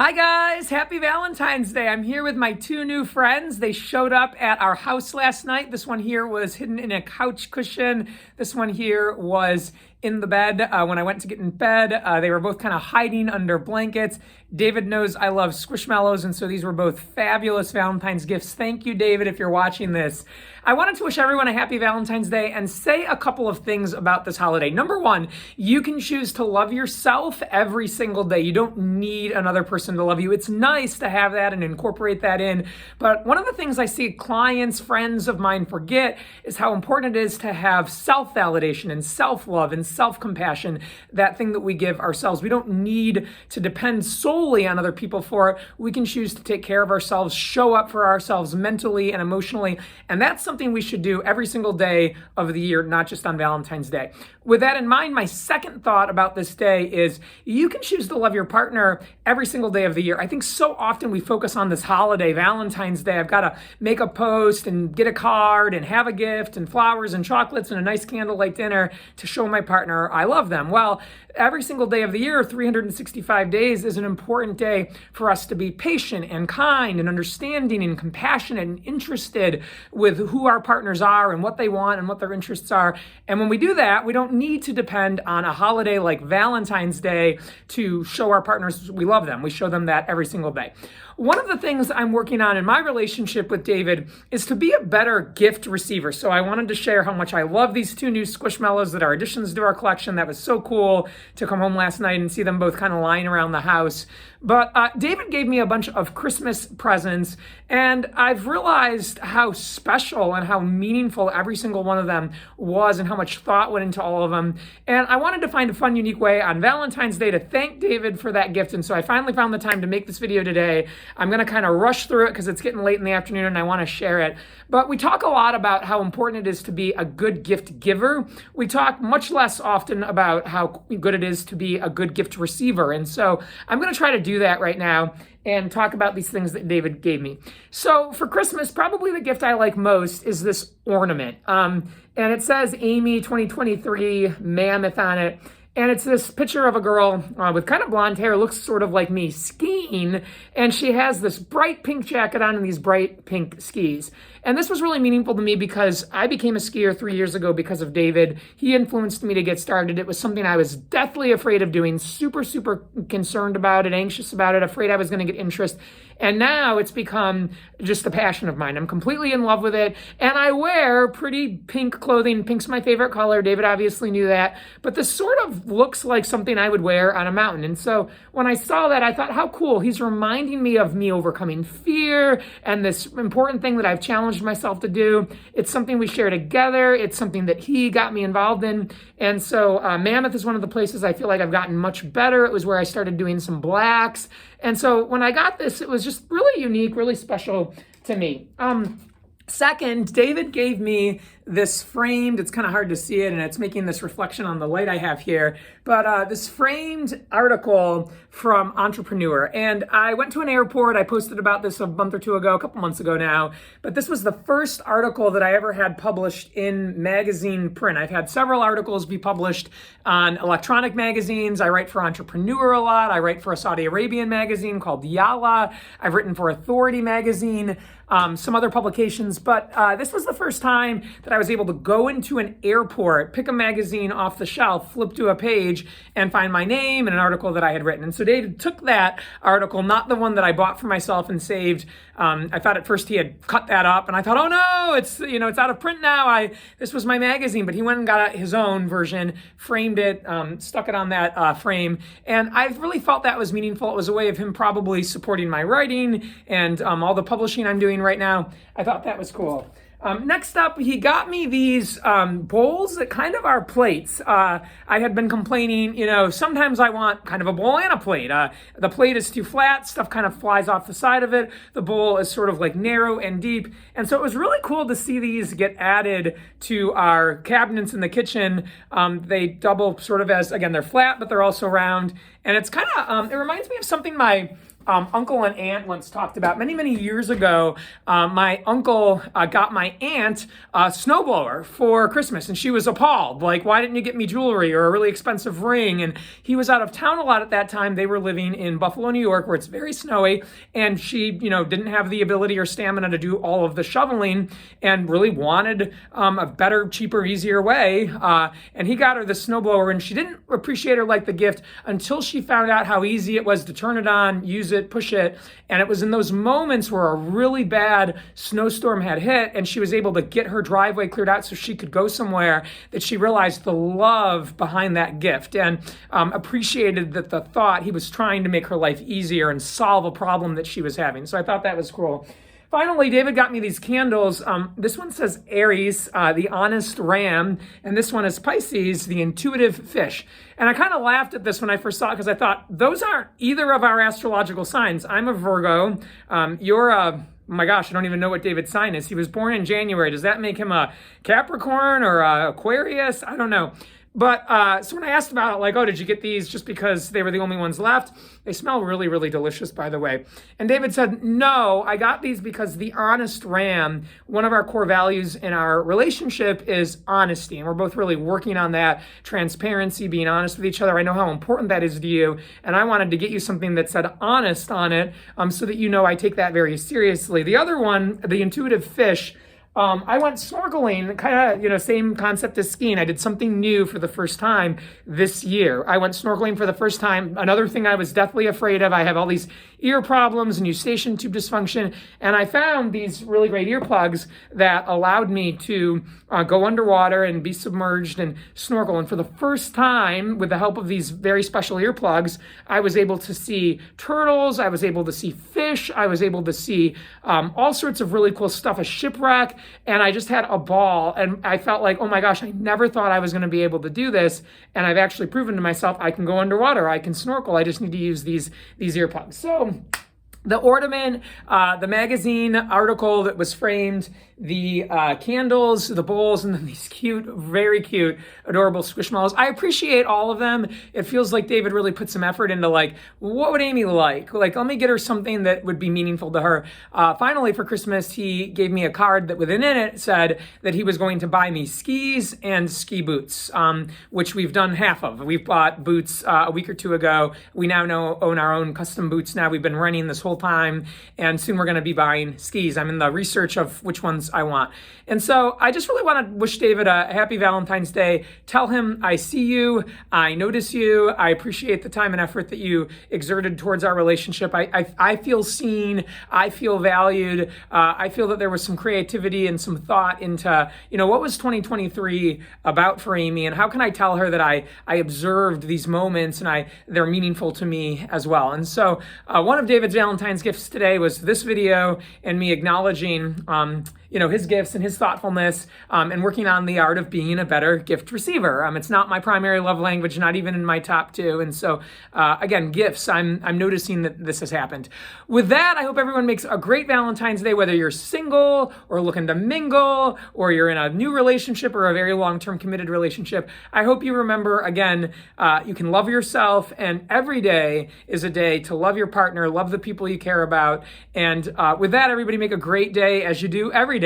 Hi guys, happy Valentine's Day. I'm here with my two new friends. They showed up at our house last night. This one here was hidden in a couch cushion. This one here was in the bed. When I went to get in bed, they were both kind of hiding under blankets. David knows I love Squishmallows, and so these were both fabulous Valentine's gifts. Thank you, David, if you're watching this. I wanted to wish everyone a happy Valentine's Day and say a couple of things about this holiday. Number one, you can choose to love yourself every single day. You don't need another person to love you. It's nice to have that and incorporate that in. But one of the things I see clients, friends of mine forget is how important it is to have self-validation and self-love and self-compassion, that thing that we give ourselves. We don't need to depend solely on other people for it. We can choose to take care of ourselves, show up for ourselves mentally and emotionally, and that's something we should do every single day of the year, not just on Valentine's Day. With that in mind, my second thought about this day is you can choose to love your partner every single day of the year. I think so often we focus on this holiday, Valentine's Day. I've got to make a post and get a card and have a gift and flowers and chocolates and a nice candlelight dinner to show my partner I love them. Well, every single day of the year, 365 days, is an important day for us to be patient and kind and understanding and compassionate and interested with who our partners are and what they want and what their interests are. And when we do that, we don't need to depend on a holiday like Valentine's Day to show our partners we love them. We show them that every single day. One of the things I'm working on in my relationship with David is to be a better gift receiver. So I wanted to share how much I love these two new Squishmallows that are additions to our collection. That was so cool to come home last night and see them both kind of lying around the house. But David gave me a bunch of Christmas presents, and I've realized how special and how meaningful every single one of them was and how much thought went into all of them. And I wanted to find a fun, unique way on Valentine's Day to thank David for that gift. And so I finally found the time to make this video today. I'm going to kind of rush through it because it's getting late in the afternoon and I want to share it. But we talk a lot about how important it is to be a good gift giver. We talk much less often about how good it is to be a good gift receiver. And so I'm going to try to do that right now and talk about these things that David gave me. So for Christmas, probably the gift I like most is this ornament. And it says Amy 2023 Mammoth on it. And it's this picture of a girl with kind of blonde hair, looks sort of like me, skiing. And she has this bright pink jacket on and these bright pink skis. And this was really meaningful to me because I became a skier 3 years ago because of David. He influenced me to get started. It was something I was deathly afraid of doing, super concerned about it, anxious about it, afraid I was going to get interest. And now it's become just a passion of mine. I'm completely in love with it. And I wear pretty pink clothing. Pink's my favorite color. David obviously knew that. But this sort of looks like something I would wear on a mountain. And so when I saw that, I thought, how cool. He's reminding me of me overcoming fear and this important thing that I've challenged myself to do. It's something we share together. It's something that he got me involved in. And so Mammoth is one of the places I feel like I've gotten much better. It was where I started doing some blacks. And so when I got this, it was just really unique, really special to me. Second, David gave me this framed, it's kind of hard to see it, and it's making this reflection on the light I have here, but this framed article from Entrepreneur. And I went to an airport, I posted about this a month or two ago, a couple months ago now, but this was the first article that I ever had published in magazine print. I've had several articles be published on electronic magazines. I write for Entrepreneur a lot. I write for a Saudi Arabian magazine called Yalla. I've written for Authority magazine, some other publications, but this was the first time that I was able to go into an airport, pick a magazine off the shelf, flip to a page, and find my name and an article that I had written. And so David took that article, not the one that I bought for myself and saved. I thought at first he had cut that up, and I thought, oh no, it's out of print now. This was my magazine, but he went and got his own version, framed it, stuck it on that frame, and I really felt that was meaningful. It was a way of him probably supporting my writing and all the publishing I'm doing right now. I thought that was cool. Next up, he got me these bowls that kind of are plates. I had been complaining, sometimes I want kind of a bowl and a plate. The plate is too flat, stuff kind of flies off the side of it. The bowl is sort of like narrow and deep. And so it was really cool to see these get added to our cabinets in the kitchen. They double sort of as, again, they're flat, but they're also round. And it's kind of, it reminds me of something my uncle and aunt once talked about many, many years ago. My uncle got my aunt a snowblower for Christmas, and she was appalled. Like, why didn't you get me jewelry or a really expensive ring? And he was out of town a lot at that time. They were living in Buffalo, New York, where it's very snowy, and she, didn't have the ability or stamina to do all of the shoveling and really wanted a better, cheaper, easier way. And he got her the snowblower, and she didn't appreciate or like the gift until she found out how easy it was to turn it on, use it, push it. And it was in those moments where a really bad snowstorm had hit and she was able to get her driveway cleared out so she could go somewhere that she realized the love behind that gift and appreciated that the thought he was trying to make her life easier and solve a problem that she was having. So I thought that was cool. Finally, David got me these candles. This one says Aries, the honest ram, and this one is Pisces, the intuitive fish. And I kind of laughed at this when I first saw it because I thought, those aren't either of our astrological signs. I'm a Virgo. You're a... Oh my gosh, I don't even know what David's sign is. He was born in January. Does that make him a Capricorn or a Aquarius? I don't know. But so when I asked about it, like, oh, did you get these just because they were the only ones left? They smell really, really delicious, by the way. And David said, no, I got these because the honest ram, one of our core values in our relationship is honesty. And we're both really working on that, transparency, being honest with each other. I know how important that is to you. And I wanted to get you something that said honest on it so that I take that very seriously. The other one, the intuitive fish, I went snorkeling, kind of, same concept as skiing. I did something new for the first time this year. I went snorkeling for the first time. Another thing I was deathly afraid of. I have all these ear problems and eustachian tube dysfunction. And I found these really great earplugs that allowed me to go underwater and be submerged and snorkel. And for the first time, with the help of these very special earplugs, I was able to see turtles. I was able to see fish. I was able to see all sorts of really cool stuff, a shipwreck. And I just had a ball. And I felt like, oh my gosh, I never thought I was going to be able to do this. And I've actually proven to myself I can go underwater. I can snorkel. I just need to use these earplugs. So the ornament, the magazine article that was framed, the candles, the bowls, and then these cute, very cute, adorable Squishmallows. I appreciate all of them. It feels like David really put some effort into like, what would Amy like? Like, let me get her something that would be meaningful to her. Finally, for Christmas, he gave me a card that within it said that he was going to buy me skis and ski boots, which we've done half of. We've bought boots a week or two ago. We now own our own custom boots now. We've been renting this whole time, and soon we're going to be buying skis. I'm in the research of which ones I want. And so I just really want to wish David a happy Valentine's Day. Tell him I see you, I notice you, I appreciate the time and effort that you exerted towards our relationship. I feel seen, I feel valued. I feel that there was some creativity and some thought into, what was 2023 about for Amy, and how can I tell her that I observed these moments and they're meaningful to me as well. And so one of David's Valentine's gifts today was this video and me acknowledging his gifts and his thoughtfulness, and working on the art of being a better gift receiver. It's not my primary love language, not even in my top two. And so, again, gifts, I'm noticing that this has happened. With that, I hope everyone makes a great Valentine's Day, whether you're single or looking to mingle, or you're in a new relationship or a very long-term committed relationship. I hope you remember, again, you can love yourself, and every day is a day to love your partner, love the people you care about. And with that, everybody make a great day as you do every day.